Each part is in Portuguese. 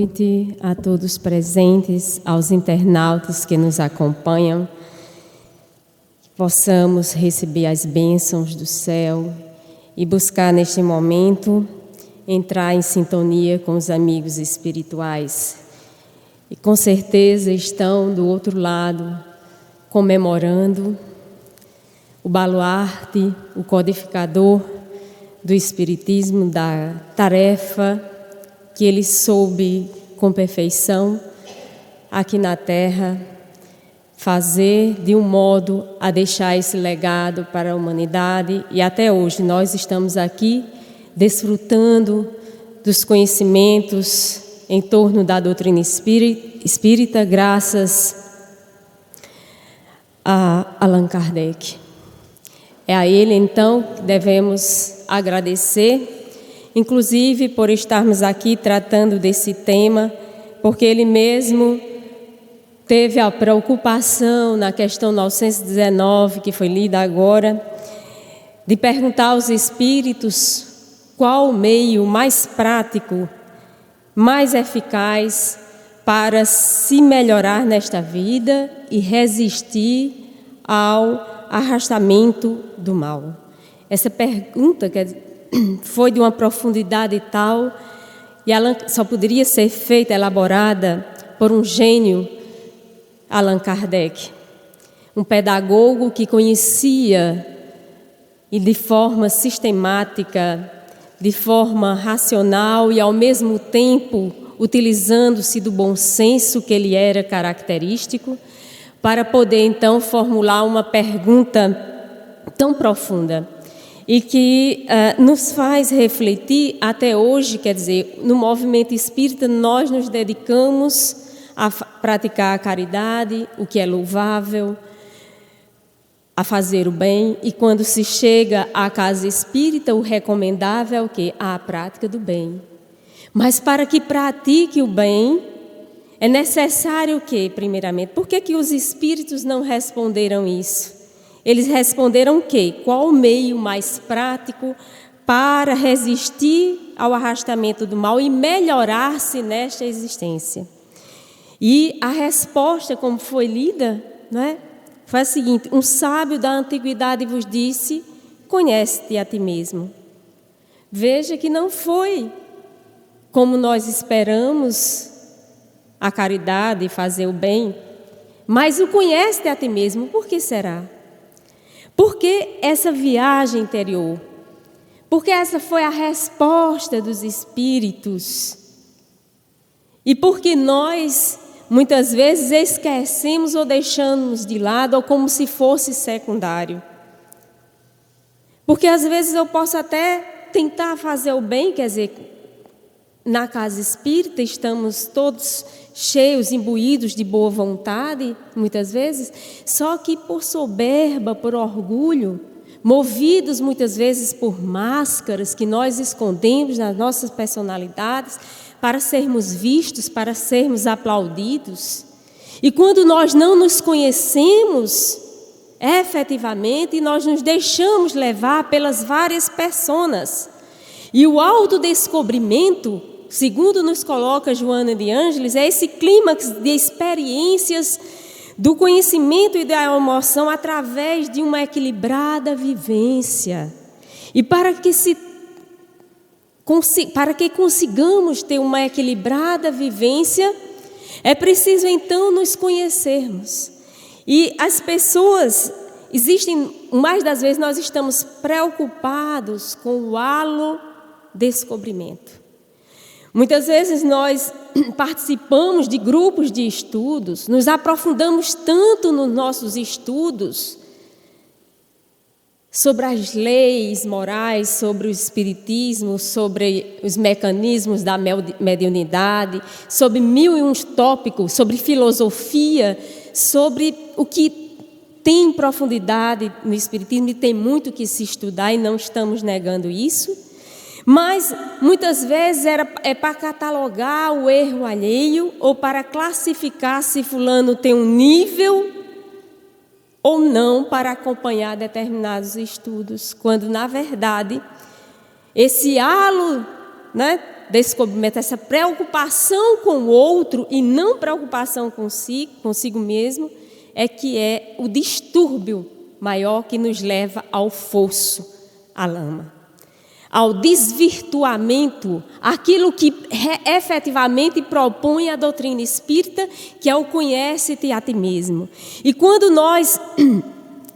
noite a todos presentes, aos internautas que nos acompanham. Que possamos receber as bênçãos do céu e buscar neste momento entrar em sintonia com os amigos espirituais. E com certeza estão do outro lado comemorando o baluarte, o codificador do Espiritismo, da tarefa que ele soube com perfeição aqui na Terra fazer de um modo a deixar esse legado para a humanidade, e até hoje nós estamos aqui desfrutando dos conhecimentos em torno da doutrina espírita graças a Allan Kardec. É a ele então que devemos agradecer, inclusive por estarmos aqui tratando desse tema, porque ele mesmo teve a preocupação na questão 919, que foi lida agora, de perguntar aos espíritos qual o meio mais prático, mais eficaz para se melhorar nesta vida e resistir ao arrastamento do mal. Essa pergunta foi de uma profundidade tal, e só poderia ser feita, elaborada por um gênio, Allan Kardec, um pedagogo que conhecia e de forma sistemática, de forma racional e ao mesmo tempo utilizando-se do bom senso que ele era característico, para poder então formular uma pergunta tão profunda e que nos faz refletir até hoje. Quer dizer, no movimento espírita nós nos dedicamos a praticar a caridade, o que é louvável, a fazer o bem, e quando se chega à casa espírita, o recomendável é o quê? A prática do bem. Mas para que pratique o bem, é necessário o quê, primeiramente? Por que os espíritos não responderam isso? Eles responderam o quê? Qual o meio mais prático para resistir ao arrastamento do mal e melhorar-se nesta existência? E a resposta, como foi lida, não é? Foi a seguinte: um sábio da antiguidade vos disse, conhece-te a ti mesmo. Veja que não foi como nós esperamos a caridade e fazer o bem, mas o conhece-te a ti mesmo. Por que será? Porque essa viagem interior, porque essa foi a resposta dos espíritos, e porque nós muitas vezes esquecemos ou deixamos de lado, ou como se fosse secundário. Porque às vezes eu posso até tentar fazer o bem, quer dizer, na casa espírita estamos todos cheios, imbuídos de boa vontade, muitas vezes, só que por soberba, por orgulho, movidos muitas vezes por máscaras que nós escondemos nas nossas personalidades, para sermos vistos, para sermos aplaudidos. E quando nós não nos conhecemos efetivamente, nós nos deixamos levar pelas várias personas. E o autodescobrimento, segundo nos coloca Joana de Ângeles, é esse clímax de experiências do conhecimento e da emoção através de uma equilibrada vivência. E para que consigamos ter uma equilibrada vivência, é preciso então nos conhecermos. E as pessoas, mais das vezes nós estamos preocupados com o halo descobrimento. Muitas vezes nós participamos de grupos de estudos, nos aprofundamos tanto nos nossos estudos sobre as leis morais, sobre o espiritismo, sobre os mecanismos da mediunidade, sobre 1001 tópicos, sobre filosofia, sobre o que tem profundidade no espiritismo, e tem muito que se estudar, e não estamos negando isso. Mas muitas vezes é para catalogar o erro alheio, ou para classificar se fulano tem um nível ou não para acompanhar determinados estudos, quando na verdade esse halo, né, descobrimento, essa preocupação com o outro e não preocupação consigo mesmo, é que é o distúrbio maior que nos leva ao fosso, à lama, ao desvirtuamento, aquilo que efetivamente propõe a doutrina espírita, que é o conhece-te a ti mesmo. E quando nós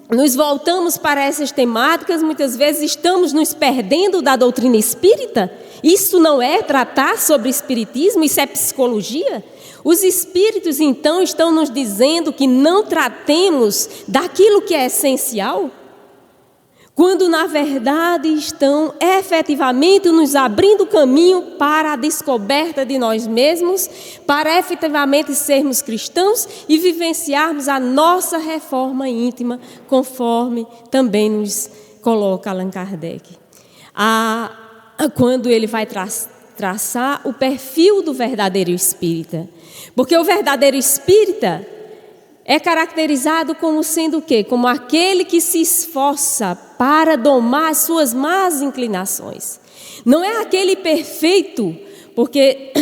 nos voltamos para essas temáticas, muitas vezes estamos nos perdendo da doutrina espírita. Isso não é tratar sobre espiritismo, isso é psicologia. Os espíritos, então, estão nos dizendo que não tratemos daquilo que é essencial, quando, na verdade, estão efetivamente nos abrindo caminho para a descoberta de nós mesmos, para efetivamente sermos cristãos e vivenciarmos a nossa reforma íntima, conforme também nos coloca Allan Kardec. Quando ele vai traçar o perfil do verdadeiro espírita. Porque o verdadeiro espírita é caracterizado como sendo o quê? Como aquele que se esforça para domar as suas más inclinações. Não é aquele perfeito, porque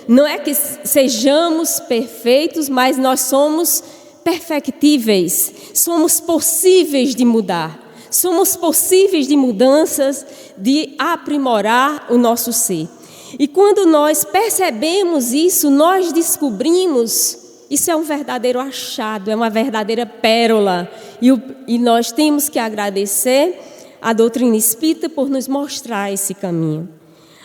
não é que sejamos perfeitos, mas nós somos perfectíveis, somos possíveis de mudar, somos possíveis de mudanças, de aprimorar o nosso ser. E quando nós percebemos isso, nós descobrimos, isso é um verdadeiro achado, é uma verdadeira pérola. E nós temos que agradecer a doutrina espírita por nos mostrar esse caminho.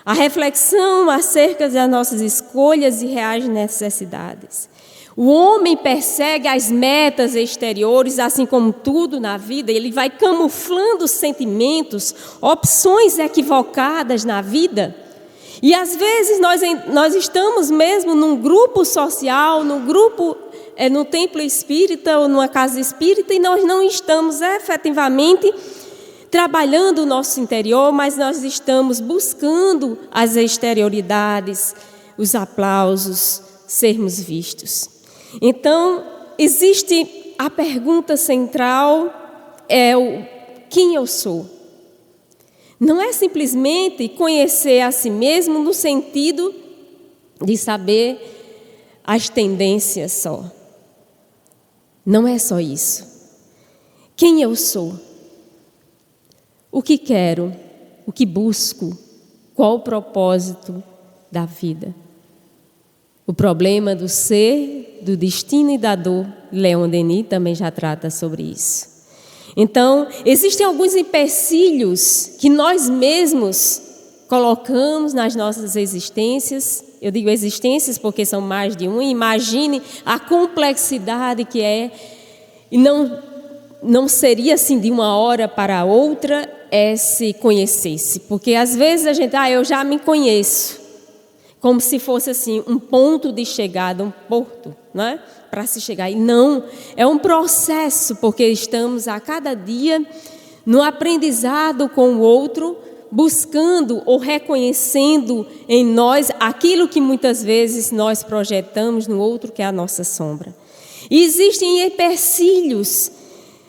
A reflexão acerca das nossas escolhas e reais necessidades. O homem persegue as metas exteriores, assim como tudo na vida, ele vai camuflando sentimentos, opções equivocadas na vida. E às vezes nós estamos mesmo num grupo social, no templo espírita ou numa casa espírita, e nós não estamos efetivamente trabalhando o nosso interior, mas nós estamos buscando as exterioridades, os aplausos, sermos vistos. Então, existe a pergunta central, quem eu sou? Não é simplesmente conhecer a si mesmo no sentido de saber as tendências só. Não é só isso. Quem eu sou? O que quero? O que busco? Qual o propósito da vida? O problema do ser, do destino e da dor, Leon Denis também já trata sobre isso. Então, existem alguns empecilhos que nós mesmos colocamos nas nossas existências. Eu digo existências porque são mais de um. Imagine a complexidade que é. E não seria assim de uma hora para outra se conhecesse. Porque às vezes a gente, eu já me conheço. Como se fosse assim um ponto de chegada, um porto, não é? Para se chegar. E não, é um processo, porque estamos a cada dia no aprendizado com o outro, buscando ou reconhecendo em nós aquilo que muitas vezes nós projetamos no outro, que é a nossa sombra. E existem empecilhos,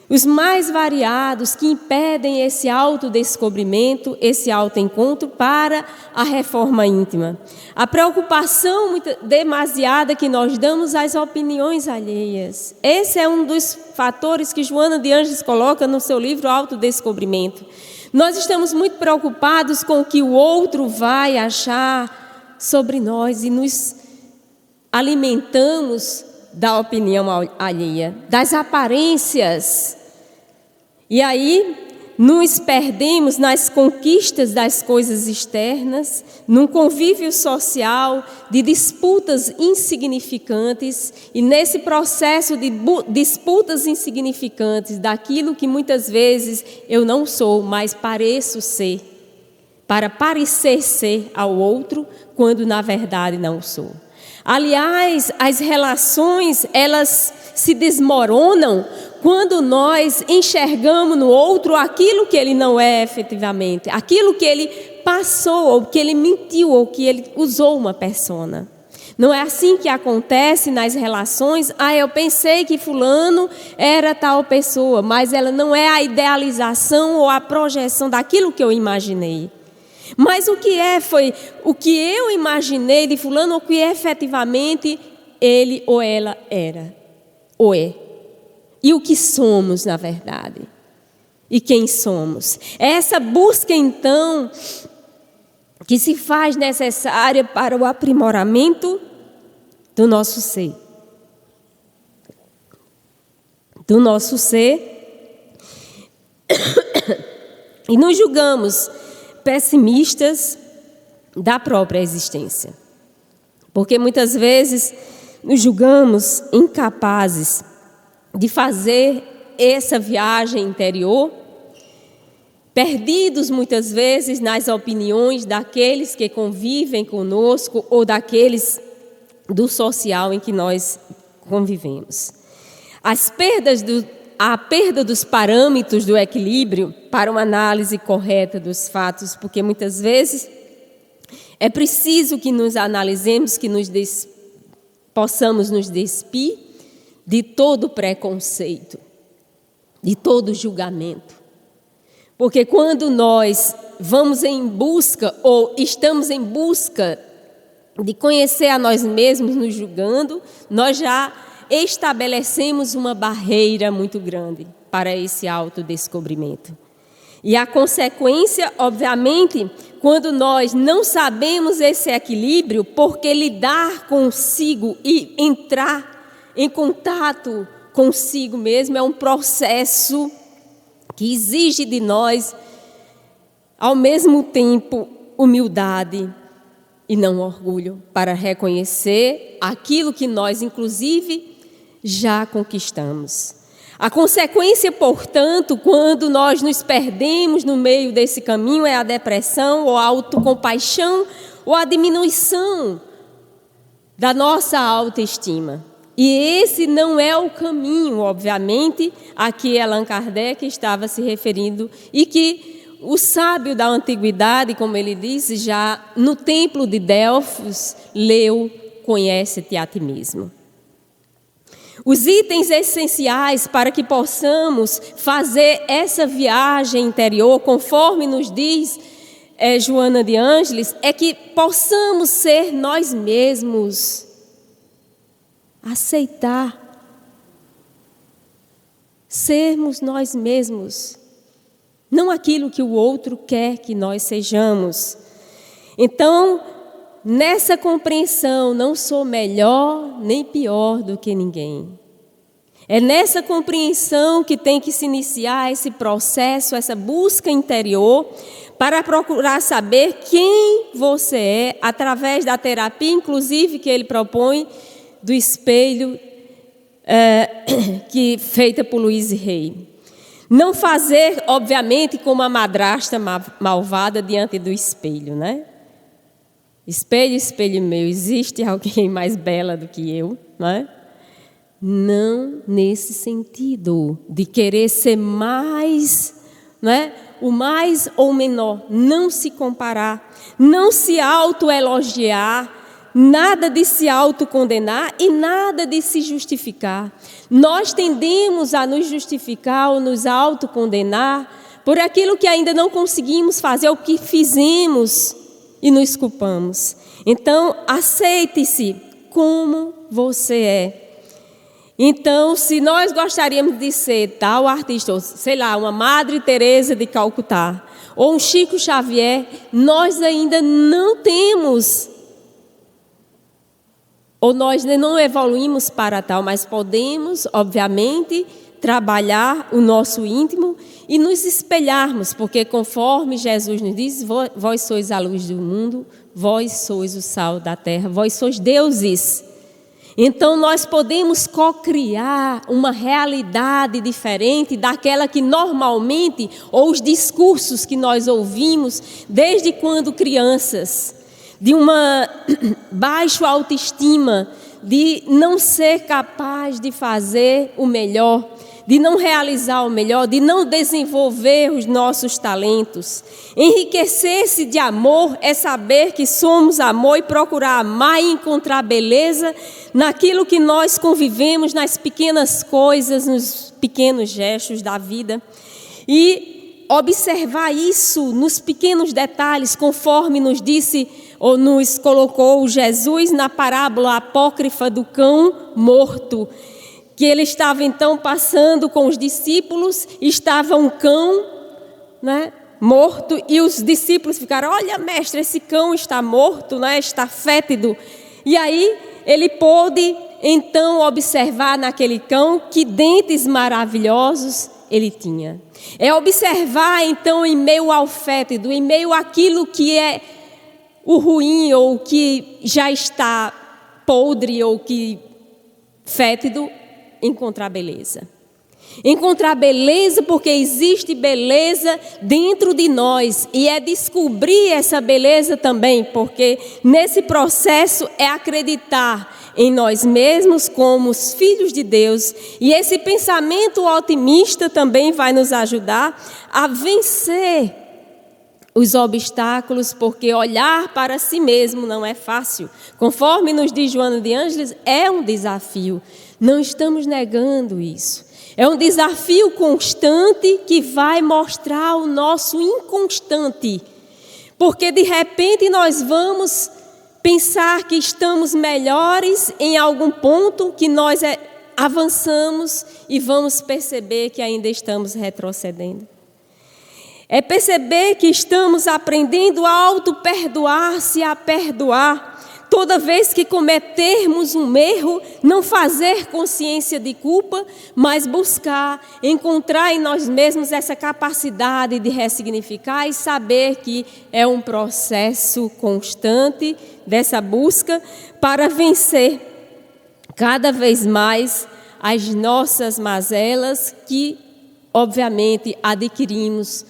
os mais variados, que impedem esse autodescobrimento, esse autoencontro para a reforma íntima. A preocupação demasiada que nós damos às opiniões alheias. Esse é um dos fatores que Joana de Ângeles coloca no seu livro Autodescobrimento. Nós estamos muito preocupados com o que o outro vai achar sobre nós e nos alimentamos da opinião alheia, das aparências. E aí nos perdemos nas conquistas das coisas externas, num convívio social de disputas insignificantes, e nesse processo de disputas insignificantes daquilo que muitas vezes eu não sou, mas pareço ser, para parecer ser ao outro, quando na verdade não sou. Aliás, as relações, elas se desmoronam quando nós enxergamos no outro aquilo que ele não é efetivamente, aquilo que ele passou, ou que ele mentiu, ou que ele usou uma persona. Não é assim que acontece nas relações. Eu pensei que fulano era tal pessoa, mas ela não é a idealização ou a projeção daquilo que eu imaginei. Mas o que foi o que eu imaginei de fulano, o que efetivamente ele ou ela era, ou é. E o que somos, na verdade. E quem somos. É essa busca, então, que se faz necessária para o aprimoramento do nosso ser. Do nosso ser. E nos julgamos pessimistas da própria existência. Porque muitas vezes nos julgamos incapazes de fazer essa viagem interior, perdidos muitas vezes nas opiniões daqueles que convivem conosco ou daqueles do social em que nós convivemos. A perda dos parâmetros do equilíbrio para uma análise correta dos fatos, porque muitas vezes é preciso que nos analisemos, que possamos nos despir de todo preconceito, de todo julgamento. Porque quando nós vamos em busca ou estamos em busca de conhecer a nós mesmos nos julgando, nós já estabelecemos uma barreira muito grande para esse autodescobrimento. E a consequência, obviamente, quando nós não sabemos esse equilíbrio, porque lidar consigo e entrar em contato consigo mesmo é um processo que exige de nós, ao mesmo tempo, humildade e não orgulho, para reconhecer aquilo que nós, inclusive, já conquistamos. A consequência, portanto, quando nós nos perdemos no meio desse caminho é a depressão, ou a autocompaixão, ou a diminuição da nossa autoestima. E esse não é o caminho, obviamente, a que Allan Kardec estava se referindo e que o sábio da antiguidade, como ele disse, já no templo de Delfos, leu, conhece-te a ti mesmo. Os itens essenciais para que possamos fazer essa viagem interior, conforme nos diz Joana de Ângeles, é que possamos ser nós mesmos. Aceitar. Sermos nós mesmos. Não aquilo que o outro quer que nós sejamos. Então, nessa compreensão, não sou melhor nem pior do que ninguém. É nessa compreensão que tem que se iniciar esse processo, essa busca interior, para procurar saber quem você é, através da terapia, inclusive, que ele propõe, do espelho, feita por Luiz Rey. Não fazer, obviamente, como a madrasta malvada diante do espelho, né? Espelho, espelho meu, existe alguém mais bela do que eu, né? Não nesse sentido de querer ser mais, né? O mais ou menor, não se comparar, não se autoelogiar, nada de se autocondenar e nada de se justificar. Nós tendemos a nos justificar ou nos autocondenar por aquilo que ainda não conseguimos fazer, o que fizemos e nos culpamos. Então, aceite-se como você é. Então, se nós gostaríamos de ser tal artista, ou sei lá, uma Madre Teresa de Calcutá, ou um Chico Xavier, nós ainda não temos, ou nós não evoluímos para tal, mas podemos, obviamente, trabalhar o nosso íntimo e nos espelharmos, porque conforme Jesus nos diz, vós sois a luz do mundo, vós sois o sal da terra, vós sois deuses. Então nós podemos co-criar uma realidade diferente daquela que normalmente, ou os discursos que nós ouvimos desde quando crianças, de uma baixa autoestima, de não ser capaz de fazer o melhor, de não realizar o melhor, de não desenvolver os nossos talentos. Enriquecer-se de amor é saber que somos amor e procurar amar e encontrar beleza naquilo que nós convivemos, nas pequenas coisas, nos pequenos gestos da vida. E, observar isso nos pequenos detalhes, conforme nos disse ou nos colocou Jesus na parábola apócrifa do cão morto, que ele estava então passando com os discípulos, estava um cão, morto, e os discípulos ficaram: olha, mestre, esse cão está morto, está fétido. E aí ele pôde então observar naquele cão que dentes maravilhosos ele tinha. É observar então em meio ao fétido, em meio àquilo que é o ruim ou que já está podre ou que fétido, encontrar beleza. Encontrar beleza, porque existe beleza dentro de nós, e é descobrir essa beleza também, porque nesse processo é acreditar em nós mesmos como os filhos de Deus, e esse pensamento otimista também vai nos ajudar a vencer os obstáculos, porque olhar para si mesmo não é fácil. Conforme nos diz Joana de Ângeles, é um desafio, não estamos negando isso. É um desafio constante que vai mostrar o nosso inconstante. Porque de repente nós vamos pensar que estamos melhores em algum ponto, que nós avançamos e vamos perceber que ainda estamos retrocedendo. É perceber que estamos aprendendo a auto-perdoar-se, a perdoar. Toda vez que cometermos um erro, não fazer consciência de culpa, mas buscar, encontrar em nós mesmos essa capacidade de ressignificar e saber que é um processo constante dessa busca para vencer cada vez mais as nossas mazelas que, obviamente, adquirimos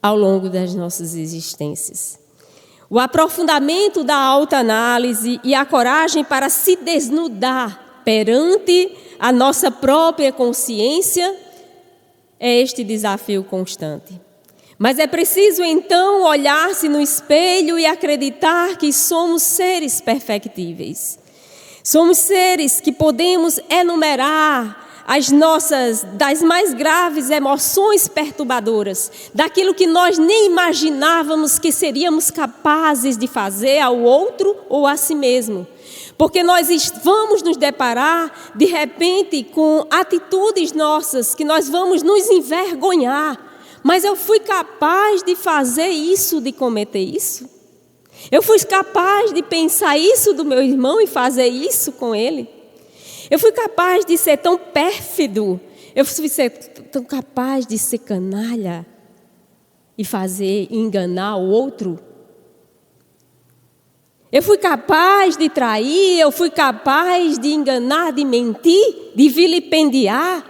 ao longo das nossas existências. O aprofundamento da autoanálise e a coragem para se desnudar perante a nossa própria consciência é este desafio constante. Mas é preciso então olhar-se no espelho e acreditar que somos seres perfectíveis. Somos seres que podemos enumerar das mais graves emoções perturbadoras, daquilo que nós nem imaginávamos que seríamos capazes de fazer ao outro ou a si mesmo. Porque nós vamos nos deparar, de repente, com atitudes nossas que nós vamos nos envergonhar. Mas eu fui capaz de fazer isso, de cometer isso? Eu fui capaz de pensar isso do meu irmão e fazer isso com ele? Eu fui capaz de ser tão pérfido, eu fui tão capaz de ser canalha e enganar o outro? Eu fui capaz de trair, eu fui capaz de enganar, de mentir, de vilipendiar?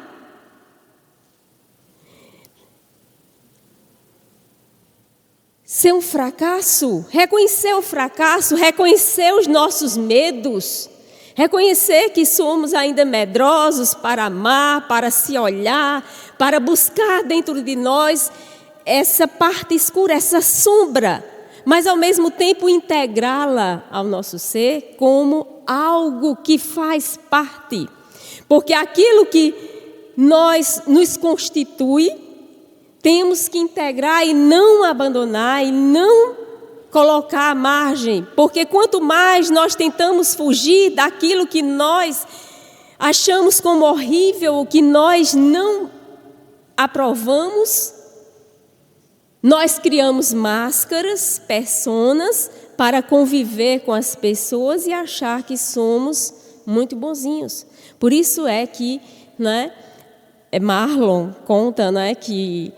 Ser um fracasso, reconhecer o fracasso, reconhecer os nossos medos, reconhecer que somos ainda medrosos para amar, para se olhar, para buscar dentro de nós essa parte escura, essa sombra, mas ao mesmo tempo integrá-la ao nosso ser como algo que faz parte. Porque aquilo que nos constitui, temos que integrar e não abandonar e não colocar à margem, porque quanto mais nós tentamos fugir daquilo que nós achamos como horrível, o que nós não aprovamos, nós criamos máscaras, personas, para conviver com as pessoas e achar que somos muito bonzinhos. Por isso é que, Marlon conta, que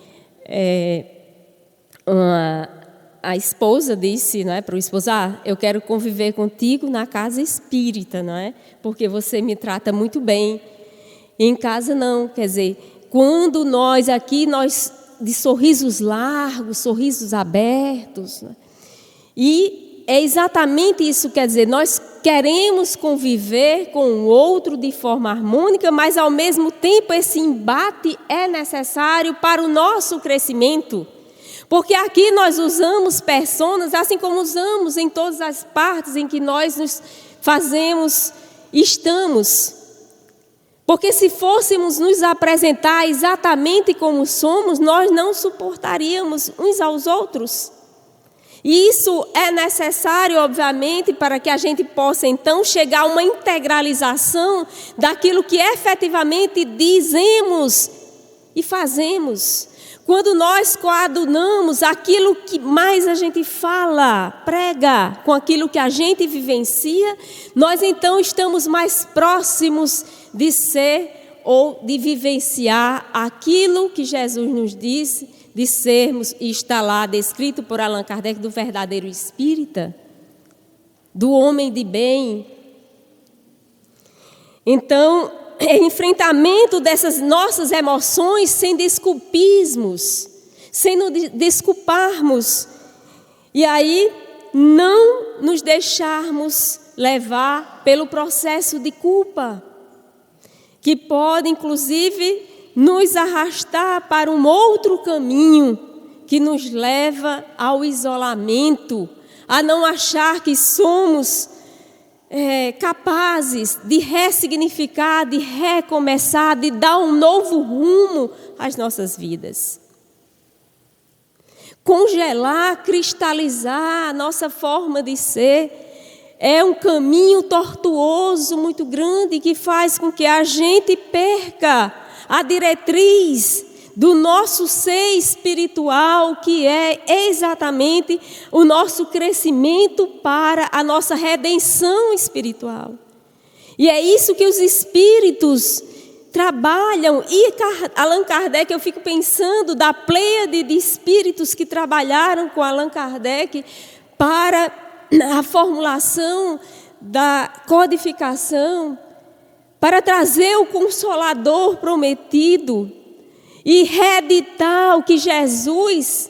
a esposa disse, para o esposo: eu quero conviver contigo na casa espírita, porque você me trata muito bem. E em casa não, quer dizer, quando nós de sorrisos largos, sorrisos abertos, e é exatamente isso, quer dizer, nós queremos conviver com o outro de forma harmônica, mas ao mesmo tempo esse embate é necessário para o nosso crescimento. Porque aqui nós usamos personas, assim como usamos em todas as partes em que nós nos fazemos, estamos. Porque se fôssemos nos apresentar exatamente como somos, nós não suportaríamos uns aos outros. E isso é necessário, obviamente, para que a gente possa, então, chegar a uma integralização daquilo que efetivamente dizemos e fazemos. Quando nós coadunamos aquilo que mais a gente fala, prega, com aquilo que a gente vivencia, nós, então, estamos mais próximos de ser ou de vivenciar aquilo que Jesus nos disse, de sermos, e está lá descrito por Allan Kardec, do verdadeiro espírita, do homem de bem. Então, é enfrentamento dessas nossas emoções sem desculpismos, sem nos desculparmos, e aí não nos deixarmos levar pelo processo de culpa, que pode, inclusive, nos arrastar para um outro caminho que nos leva ao isolamento, a não achar que somos capazes de ressignificar, de recomeçar, de dar um novo rumo às nossas vidas. Congelar, cristalizar a nossa forma de ser é um caminho tortuoso muito grande que faz com que a gente perca a diretriz do nosso ser espiritual, que é exatamente o nosso crescimento para a nossa redenção espiritual. E é isso que os espíritos trabalham. E Allan Kardec, eu fico pensando da pleiade de espíritos que trabalharam com Allan Kardec para a formulação da codificação, para trazer o Consolador prometido e reeditar o que Jesus,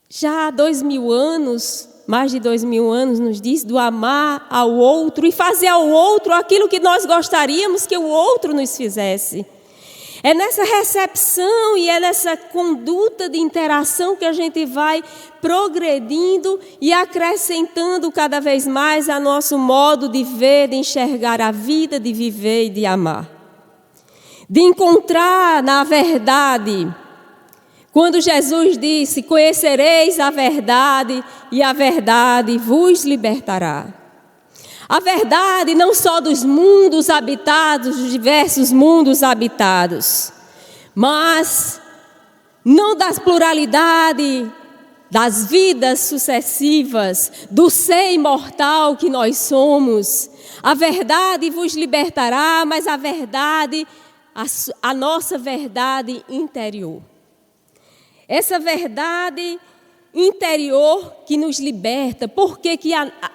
já há 2000 anos, mais de 2000 anos, nos diz, do amar ao outro e fazer ao outro aquilo que nós gostaríamos que o outro nos fizesse. É nessa recepção e é nessa conduta de interação que a gente vai progredindo e acrescentando cada vez mais a nosso modo de ver, de enxergar a vida, de viver e de amar. De encontrar na verdade, quando Jesus disse: conhecereis a verdade e a verdade vos libertará. A verdade não só dos mundos habitados, dos diversos mundos habitados, mas não da pluralidade das vidas sucessivas, do ser imortal que nós somos. A verdade vos libertará, mas a verdade, a nossa verdade interior. Essa verdade interior que nos liberta. Por que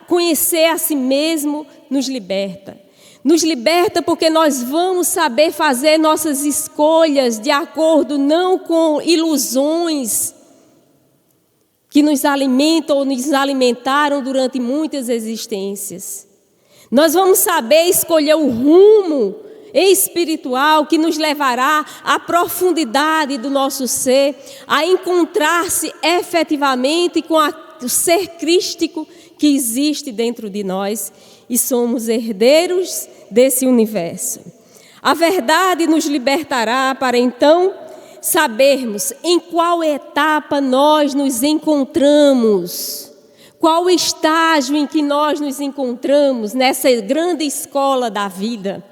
conhecer a si mesmo nos liberta? Nos liberta porque nós vamos saber fazer nossas escolhas de acordo não com ilusões que nos alimentam ou nos alimentaram durante muitas existências. Nós vamos saber escolher o rumo espiritual que nos levará à profundidade do nosso ser, a encontrar-se efetivamente com o ser crístico que existe dentro de nós e somos herdeiros desse universo. A verdade nos libertará para então sabermos em qual etapa nós nos encontramos, qual o estágio em que nós nos encontramos nessa grande escola da vida.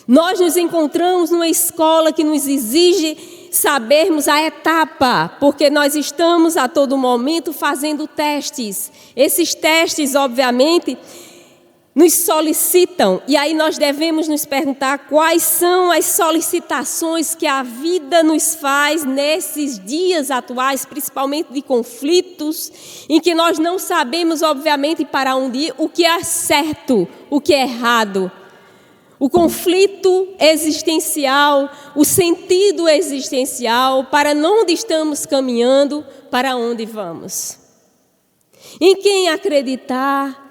Nós nos encontramos numa escola que nos exige sabermos a etapa, porque nós estamos a todo momento fazendo testes. Esses testes, obviamente, nos solicitam, e aí nós devemos nos perguntar quais são as solicitações que a vida nos faz nesses dias atuais, principalmente de conflitos, em que nós não sabemos, obviamente, para onde ir, o que é certo, o que é errado. O conflito existencial, o sentido existencial, para onde estamos caminhando, para onde vamos. Em quem acreditar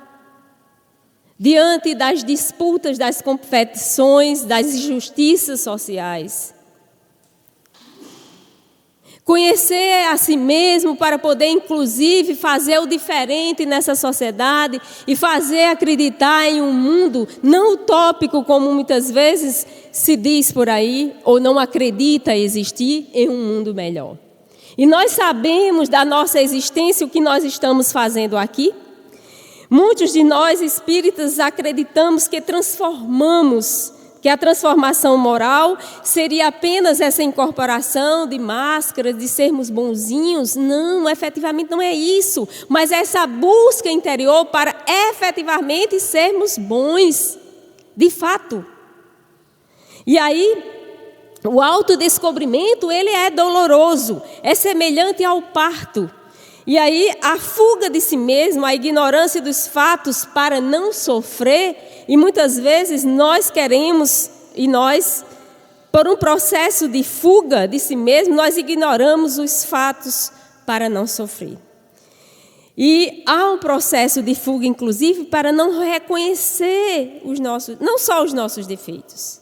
diante das disputas, das competições, das injustiças sociais. Conhecer a si mesmo para poder, inclusive, fazer o diferente nessa sociedade e fazer acreditar em um mundo não utópico, como muitas vezes se diz por aí, ou não acredita existir, em um mundo melhor. E nós sabemos da nossa existência o que nós estamos fazendo aqui. Muitos de nós espíritas acreditamos que que a transformação moral seria apenas essa incorporação de máscaras, de sermos bonzinhos. Não, efetivamente não é isso. Mas é essa busca interior para efetivamente sermos bons, de fato. E aí, o autodescobrimento, ele é doloroso, é semelhante ao parto. E aí, a fuga de si mesmo, a ignorância dos fatos para não sofrer, e muitas vezes nós queremos, por um processo de fuga de si mesmo, nós ignoramos os fatos para não sofrer. E há um processo de fuga, inclusive, para não reconhecer não só os nossos defeitos.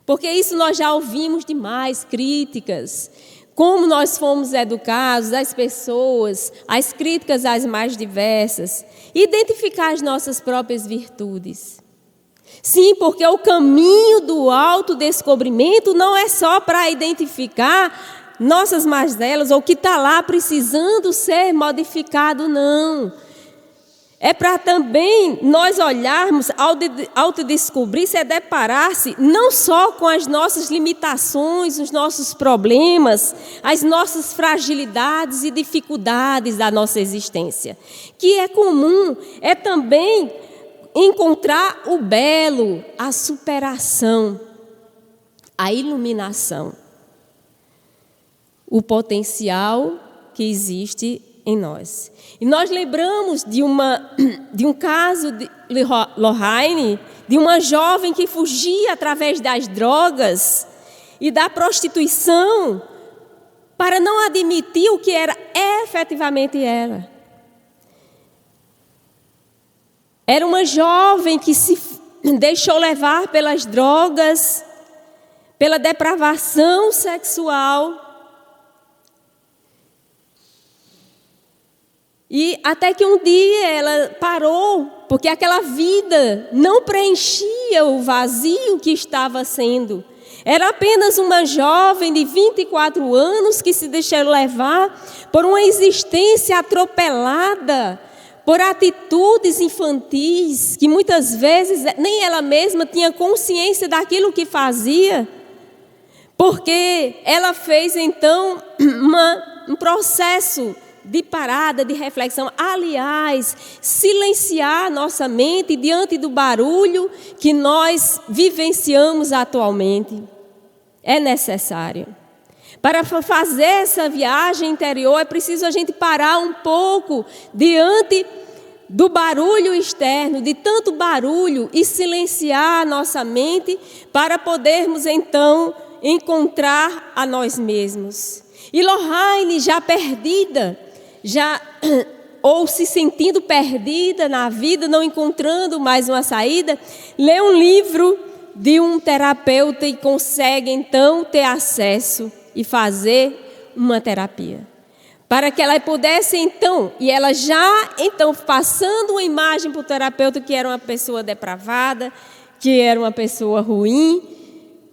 Porque isso nós já ouvimos demais, críticas. Como nós fomos educados, as pessoas, as críticas as mais diversas. Identificar as nossas próprias virtudes. Sim, porque o caminho do autodescobrimento não é só para identificar nossas mazelas ou o que está lá precisando ser modificado, não. É para também nós olharmos, autodescobrir-se, deparar-se não só com as nossas limitações, os nossos problemas, as nossas fragilidades e dificuldades da nossa existência. Que é comum, é também encontrar o belo, a superação, a iluminação, o potencial que existe em nós. E nós lembramos de um caso de Lorraine, de uma jovem que fugia através das drogas e da prostituição para não admitir o que efetivamente era. Era uma jovem que se deixou levar pelas drogas, pela depravação sexual. E até que um dia ela parou, porque aquela vida não preenchia o vazio que estava sendo. Era apenas uma jovem de 24 anos que se deixou levar por uma existência atropelada, por atitudes infantis, que muitas vezes nem ela mesma tinha consciência daquilo que fazia. Porque ela fez então um processo de parada, de reflexão. Aliás, silenciar nossa mente diante do barulho que nós vivenciamos atualmente. É necessário. Para fazer essa viagem interior, é preciso a gente parar um pouco diante do barulho externo, de tanto barulho, e silenciar a nossa mente para podermos então encontrar a nós mesmos. E Lorraine, já perdida, ou se sentindo perdida na vida, não encontrando mais uma saída, lê um livro de um terapeuta e consegue então ter acesso e fazer uma terapia. Para que ela pudesse então, e ela já então passando uma imagem para o terapeuta que era uma pessoa depravada, que era uma pessoa ruim,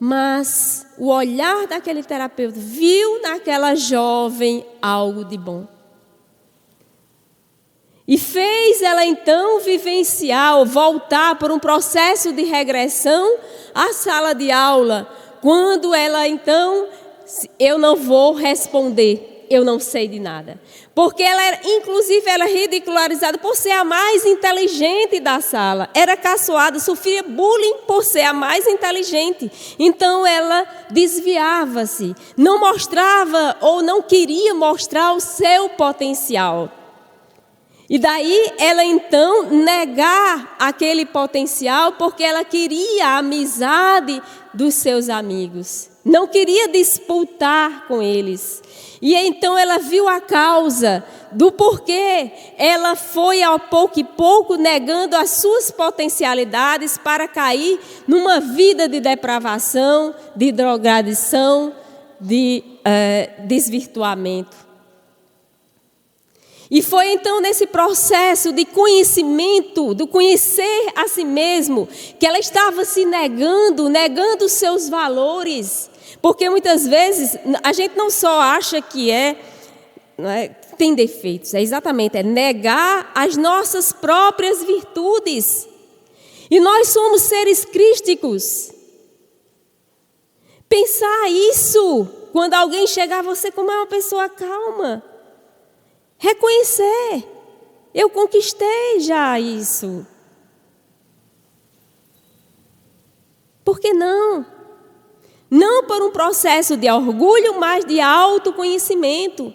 mas o olhar daquele terapeuta viu naquela jovem algo de bom. E fez ela então vivenciar ou voltar por um processo de regressão à sala de aula, quando ela então, eu não vou responder, eu não sei de nada. Porque inclusive ela era ridicularizada por ser a mais inteligente da sala. Era caçoada, sofria bullying por ser a mais inteligente. Então ela desviava-se, não mostrava ou não queria mostrar o seu potencial. E daí ela então negar aquele potencial porque ela queria a amizade dos seus amigos. Não queria disputar com eles. E então ela viu a causa do porquê ela foi ao pouco e pouco negando as suas potencialidades para cair numa vida de depravação, de drogadição, de desvirtuamento. E foi então nesse processo de conhecimento, do conhecer a si mesmo, que ela estava se negando os seus valores. Porque muitas vezes a gente não só acha que tem defeitos, é negar as nossas próprias virtudes. E nós somos seres crísticos. Pensar isso, quando alguém chegar a você como uma pessoa calma. Reconhecer, eu conquistei já isso. Por que não? Não por um processo de orgulho, mas de autoconhecimento.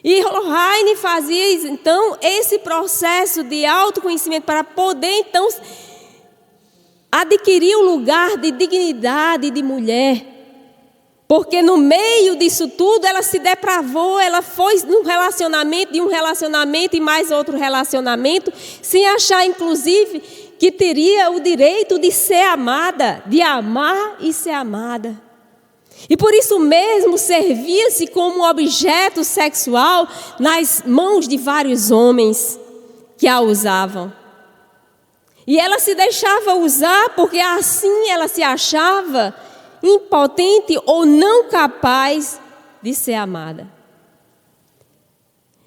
E Lohane fazia, então, esse processo de autoconhecimento para poder, então, adquirir o lugar de dignidade de mulher. Porque no meio disso tudo, ela se depravou, ela foi num relacionamento, de um relacionamento e mais outro relacionamento, sem achar, inclusive, que teria o direito de ser amada, de amar e ser amada. E por isso mesmo servia-se como objeto sexual nas mãos de vários homens que a usavam. E ela se deixava usar porque assim ela se achava impotente ou não capaz de ser amada.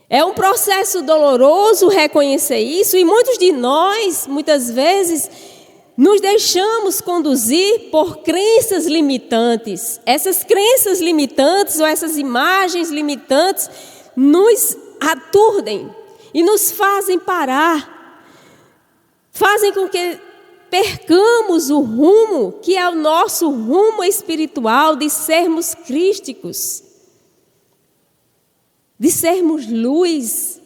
É um processo doloroso reconhecer isso, e muitos de nós, muitas vezes, nos deixamos conduzir por crenças limitantes. Essas crenças limitantes ou essas imagens limitantes nos aturdem e nos fazem parar, fazem com que percamos o rumo que é o nosso rumo espiritual de sermos crísticos, de sermos luz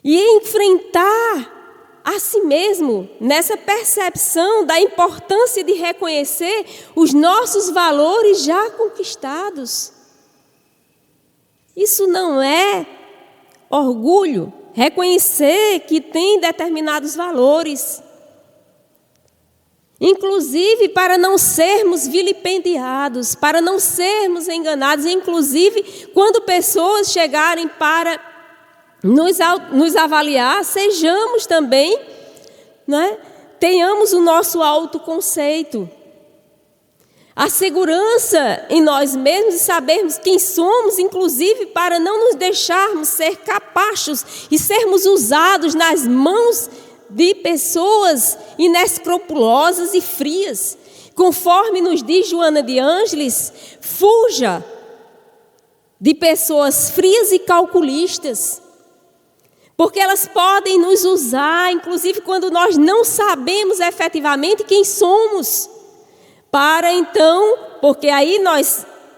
e enfrentar a si mesmo nessa percepção da importância de reconhecer os nossos valores já conquistados. Isso não é orgulho. Reconhecer que tem determinados valores, inclusive para não sermos vilipendiados, para não sermos enganados, inclusive quando pessoas chegarem para nos avaliar, sejamos também, tenhamos o nosso autoconceito. A segurança em nós mesmos e sabermos quem somos, inclusive para não nos deixarmos ser capachos e sermos usados nas mãos de pessoas inescrupulosas e frias. Conforme nos diz Joana de Ângeles, fuja de pessoas frias e calculistas, porque elas podem nos usar, inclusive quando nós não sabemos efetivamente quem somos. Para então, porque aí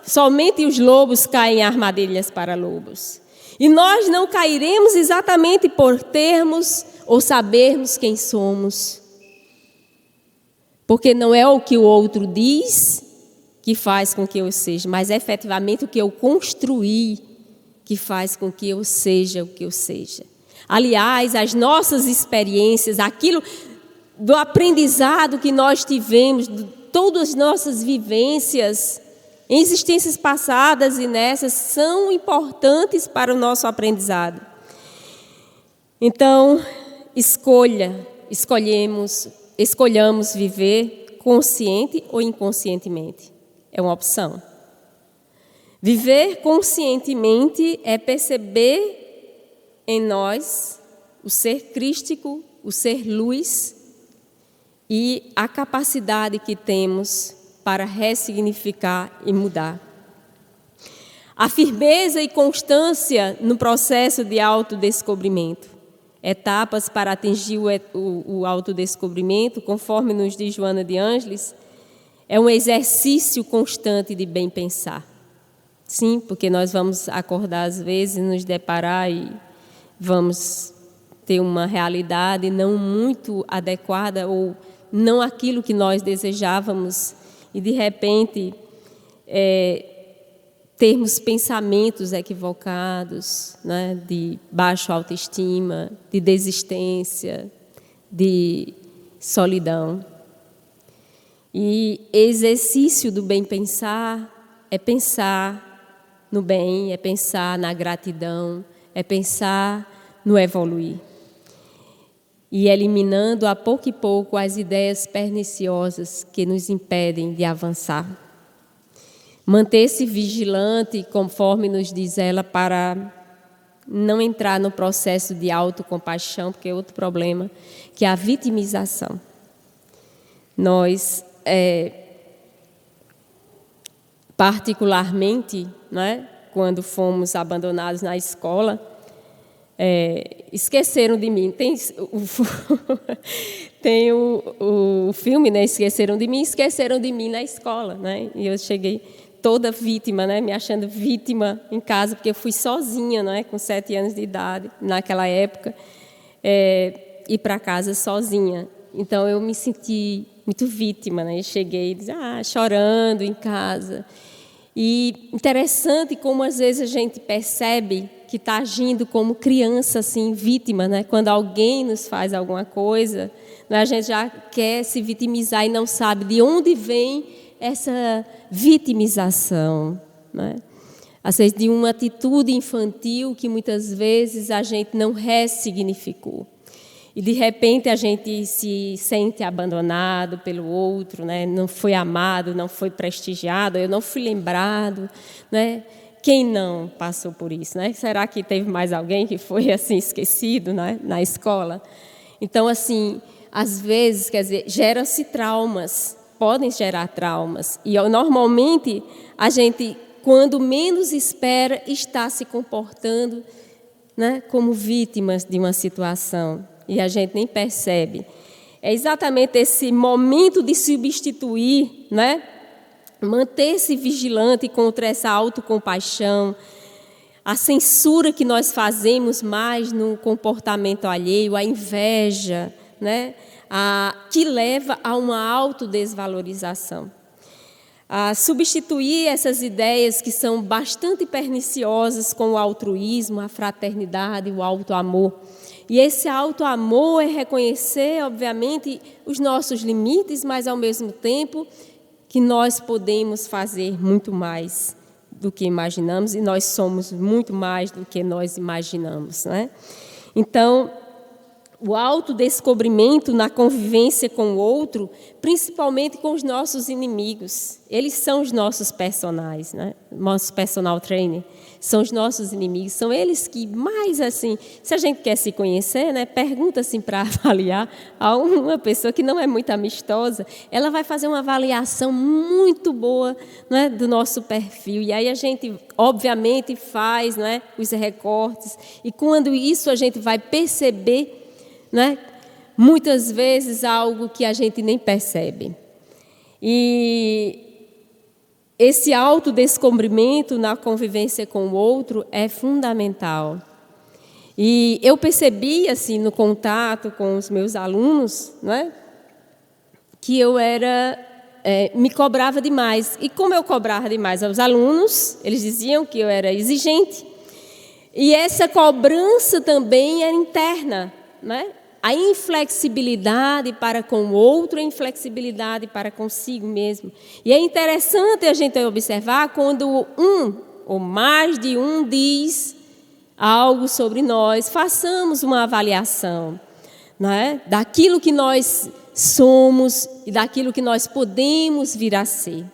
somente os lobos caem em armadilhas para lobos. E nós não cairemos exatamente por termos ou sabermos quem somos. Porque não é o que o outro diz que faz com que eu seja, mas é efetivamente o que eu construí que faz com que eu seja o que eu seja. Aliás, as nossas experiências, aquilo do aprendizado que nós tivemos, todas as nossas vivências, em existências passadas e nessas, são importantes para o nosso aprendizado. Então, escolhamos viver consciente ou inconscientemente. É uma opção. Viver conscientemente é perceber em nós o ser crístico, o ser luz, e a capacidade que temos para ressignificar e mudar. A firmeza e constância no processo de autodescobrimento. Etapas para atingir o autodescobrimento, conforme nos diz Joana de Ângeles, é um exercício constante de bem pensar. Sim, porque nós vamos acordar às vezes, nos deparar e vamos ter uma realidade não muito adequada ou não aquilo que nós desejávamos, e de repente termos pensamentos equivocados, de baixa autoestima, de desistência, de solidão. E exercício do bem pensar é pensar no bem, é pensar na gratidão, é pensar no evoluir. E eliminando a pouco e pouco as ideias perniciosas que nos impedem de avançar. Manter-se vigilante, conforme nos diz ela, para não entrar no processo de autocompaixão, porque é outro problema, que é a vitimização. Nós, particularmente, né, quando fomos abandonados na escola, esqueceram de mim. Tem o filme, né, Esqueceram de Mim na escola, né? E eu cheguei toda vítima, né, me achando vítima em casa, porque eu fui sozinha, né, com 7 anos de idade, naquela época, ir para casa sozinha. Então, eu me senti muito vítima, né? Eu cheguei chorando em casa. E interessante como, às vezes, a gente percebe que está agindo como criança, assim, vítima, né? Quando alguém nos faz alguma coisa, né, a gente já quer se vitimizar e não sabe de onde vem essa vitimização, né? Às vezes, de uma atitude infantil que muitas vezes a gente não ressignificou. E, de repente, a gente se sente abandonado pelo outro, né? Não foi amado, não foi prestigiado, eu não fui lembrado, né? Quem não passou por isso, né? Será que teve mais alguém que foi assim esquecido, né, na escola? Então, assim, às vezes, quer dizer, geram-se traumas, podem gerar traumas. E, normalmente, a gente, quando menos espera, está se comportando, né, como vítimas de uma situação. E a gente nem percebe. É exatamente esse momento de substituir, né? Manter-se vigilante contra essa autocompaixão, a censura que nós fazemos mais no comportamento alheio, a inveja, né? Que leva a uma autodesvalorização. A substituir essas ideias que são bastante perniciosas com o altruísmo, a fraternidade, o auto-amor. E esse auto-amor é reconhecer, obviamente, os nossos limites, mas, ao mesmo tempo, que nós podemos fazer muito mais do que imaginamos, e nós somos muito mais do que nós imaginamos, né? Então, o autodescobrimento na convivência com o outro, principalmente com os nossos inimigos. Eles são os nossos personagens, né? Nosso personal trainer são os nossos inimigos, são eles que mais, assim, se a gente quer se conhecer, né, pergunta assim para avaliar a uma pessoa que não é muito amistosa, ela vai fazer uma avaliação muito boa, né, do nosso perfil. E aí a gente, obviamente, faz, né, os recortes, e quando isso a gente vai perceber, né, muitas vezes algo que a gente nem percebe. E esse autodescobrimento na convivência com o outro é fundamental. E eu percebi, assim, no contato com os meus alunos, né, que eu me cobrava demais. E como eu cobrava demais aos alunos, eles diziam que eu era exigente. E essa cobrança também era interna, né? A inflexibilidade para com o outro, a inflexibilidade para consigo mesmo. E é interessante a gente observar quando um ou mais de um diz algo sobre nós, façamos uma avaliação, né, daquilo que nós somos e daquilo que nós podemos vir a ser.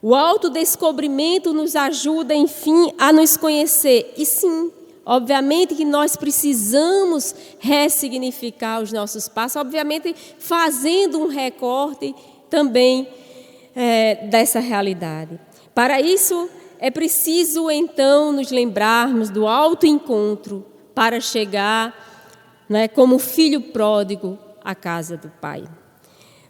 O autodescobrimento nos ajuda, enfim, a nos conhecer. E sim, obviamente que nós precisamos ressignificar os nossos passos, obviamente fazendo um recorte também dessa realidade. Para isso, é preciso então nos lembrarmos do autoencontro para chegar, né, como filho pródigo à casa do Pai.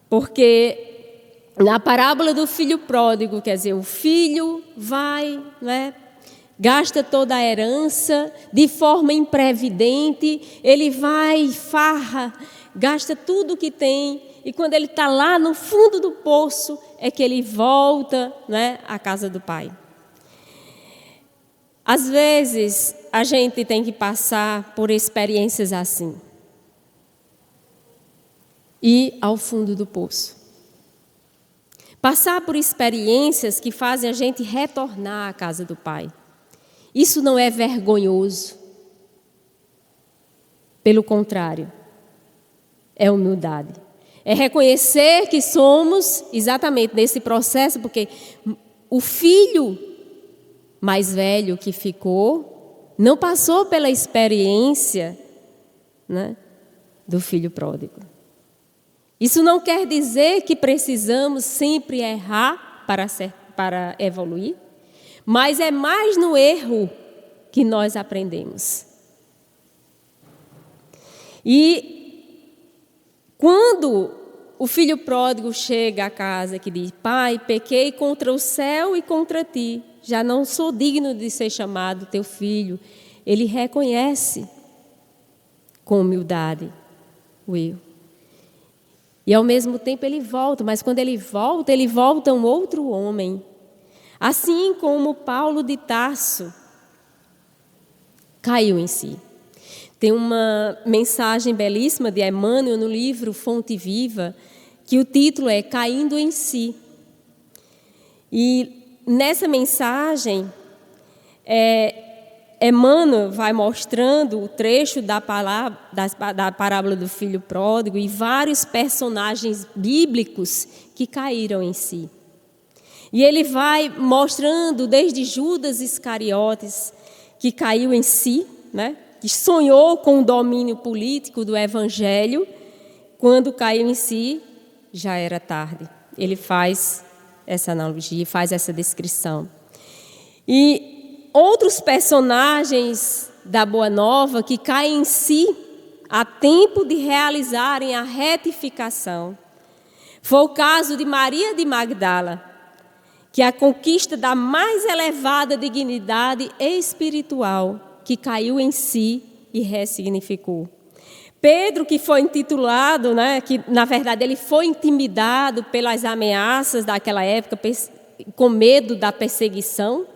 Porque na parábola do filho pródigo, quer dizer, o filho vai, né, gasta toda a herança de forma imprevidente, ele vai, farra, gasta tudo o que tem, e quando ele está lá no fundo do poço, é que ele volta, né, à casa do Pai. Às vezes, a gente tem que passar por experiências assim. Ir ao fundo do poço. Passar por experiências que fazem a gente retornar à casa do Pai. Isso não é vergonhoso. Pelo contrário, é humildade. É reconhecer que somos exatamente nesse processo, porque o filho mais velho que ficou não passou pela experiência, né, do filho pródigo. Isso não quer dizer que precisamos sempre errar para evoluir, mas é mais no erro que nós aprendemos. E quando o filho pródigo chega à casa que diz: Pai, pequei contra o céu e contra ti, já não sou digno de ser chamado teu filho. Ele reconhece com humildade o erro. E ao mesmo tempo ele volta, mas quando ele volta um outro homem. Assim como Paulo de Tarso caiu em si. Tem uma mensagem belíssima de Emmanuel no livro Fonte Viva, que o título é Caindo em Si. E nessa mensagem, Emmanuel vai mostrando o trecho da parábola do filho pródigo e vários personagens bíblicos que caíram em si. E ele vai mostrando desde Judas Iscariotes, que caiu em si, né? Que sonhou com o domínio político do Evangelho, quando caiu em si, já era tarde. Ele faz essa analogia, faz essa descrição. E outros personagens da Boa Nova que caem em si a tempo de realizarem a retificação. Foi o caso de Maria de Magdala, que a conquista da mais elevada dignidade espiritual, que caiu em si e ressignificou. Pedro, que foi intitulado, né, que na verdade ele foi intimidado pelas ameaças daquela época, com medo da perseguição,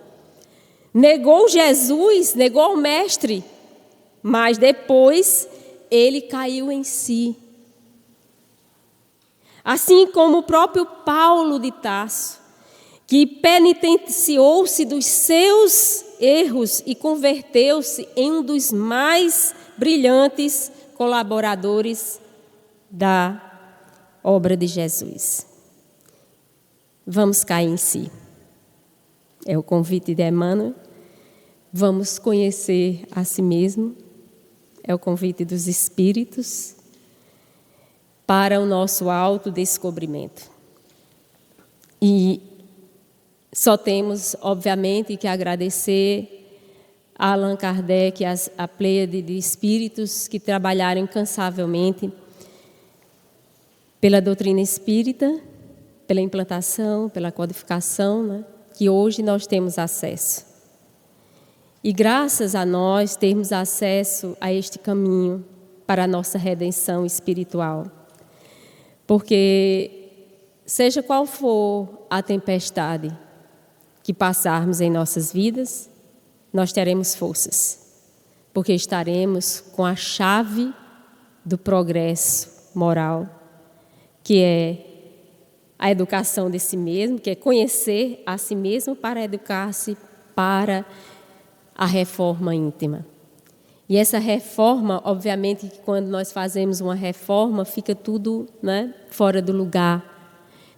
negou Jesus, negou o Mestre, mas depois ele caiu em si. Assim como o próprio Paulo de Tarso, que penitenciou-se dos seus erros e converteu-se em um dos mais brilhantes colaboradores da obra de Jesus. Vamos cair em si. É o convite de Emmanuel. Vamos conhecer a si mesmo. É o convite dos Espíritos para o nosso autodescobrimento. E só temos, obviamente, que agradecer a Allan Kardec, a pleiade de espíritos que trabalharam incansavelmente pela doutrina espírita, pela implantação, pela codificação, né, que hoje nós temos acesso. E graças a nós termos acesso a este caminho para a nossa redenção espiritual. Porque seja qual for a tempestade que passarmos em nossas vidas, nós teremos forças, porque estaremos com a chave do progresso moral, que é a educação de si mesmo, que é conhecer a si mesmo para educar-se para a reforma íntima. E essa reforma, obviamente, que quando nós fazemos uma reforma, fica tudo, né, fora do lugar.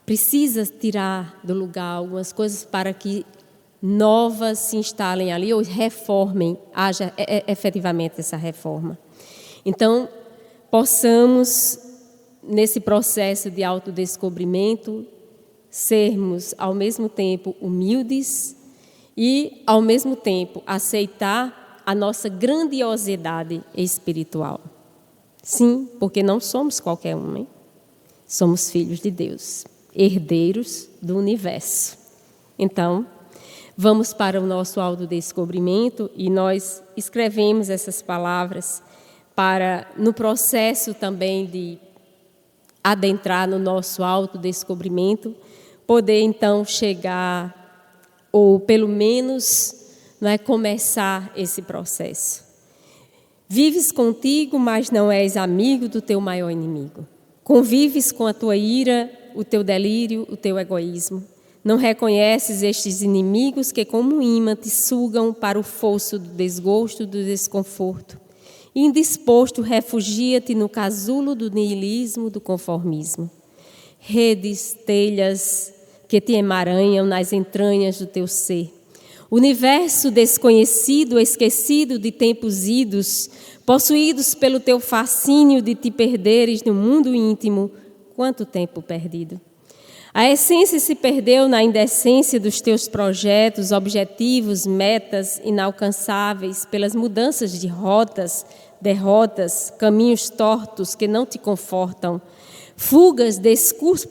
Precisa tirar do lugar algumas coisas para que novas se instalem ali ou reformem, haja efetivamente essa reforma. Então, possamos, nesse processo de autodescobrimento, sermos ao mesmo tempo humildes e, ao mesmo tempo, aceitar a nossa grandiosidade espiritual. Sim, porque não somos qualquer um, hein? Somos filhos de Deus, herdeiros do universo. Então, vamos para o nosso autodescobrimento e nós escrevemos essas palavras para, no processo também de adentrar no nosso autodescobrimento, poder então chegar, ou pelo menos, não é, começar esse processo. Vives contigo, mas não és amigo do teu maior inimigo. Convives com a tua ira o teu delírio, o teu egoísmo. Não reconheces estes inimigos que, como um imã, te sugam para o fosso do desgosto, do desconforto. Indisposto, refugia-te no casulo do niilismo, do conformismo. Redes, telhas que te emaranham nas entranhas do teu ser. Universo desconhecido, esquecido de tempos idos, possuídos pelo teu fascínio de te perderes no mundo íntimo. Quanto tempo perdido! A essência se perdeu na indecência dos teus projetos, objetivos, metas inalcançáveis, pelas mudanças de rotas, derrotas, caminhos tortos que não te confortam. Fugas,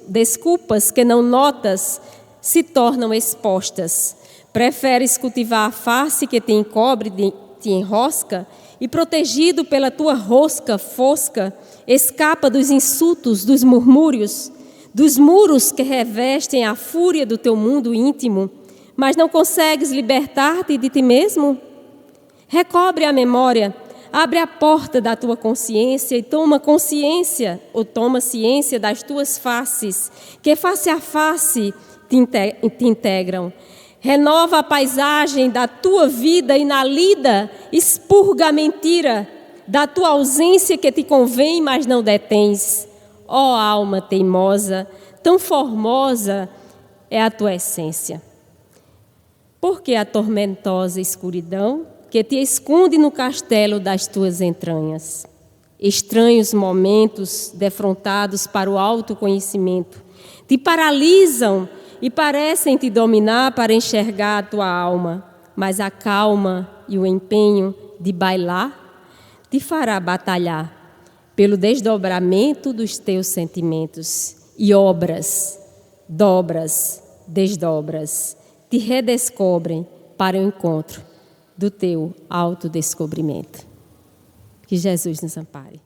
desculpas que não notas se tornam expostas. Preferes cultivar a face que te encobre, te enrosca, e protegido pela tua rosca fosca, escapa dos insultos, dos murmúrios, dos muros que revestem a fúria do teu mundo íntimo, mas não consegues libertar-te de ti mesmo? Recobre a memória, abre a porta da tua consciência e toma ciência das tuas faces, que face a face te integram. Renova a paisagem da tua vida e na lida expurga a mentira da tua ausência que te convém, mas não detens. Ó alma teimosa, tão formosa é a tua essência. Por que a tormentosa escuridão que te esconde no castelo das tuas entranhas? Estranhos momentos defrontados para o autoconhecimento te paralisam e parecem te dominar para enxergar a tua alma, mas a calma e o empenho de bailar te fará batalhar pelo desdobramento dos teus sentimentos e obras, dobras, desdobras, te redescobrem para o encontro do teu autodescobrimento. Que Jesus nos ampare.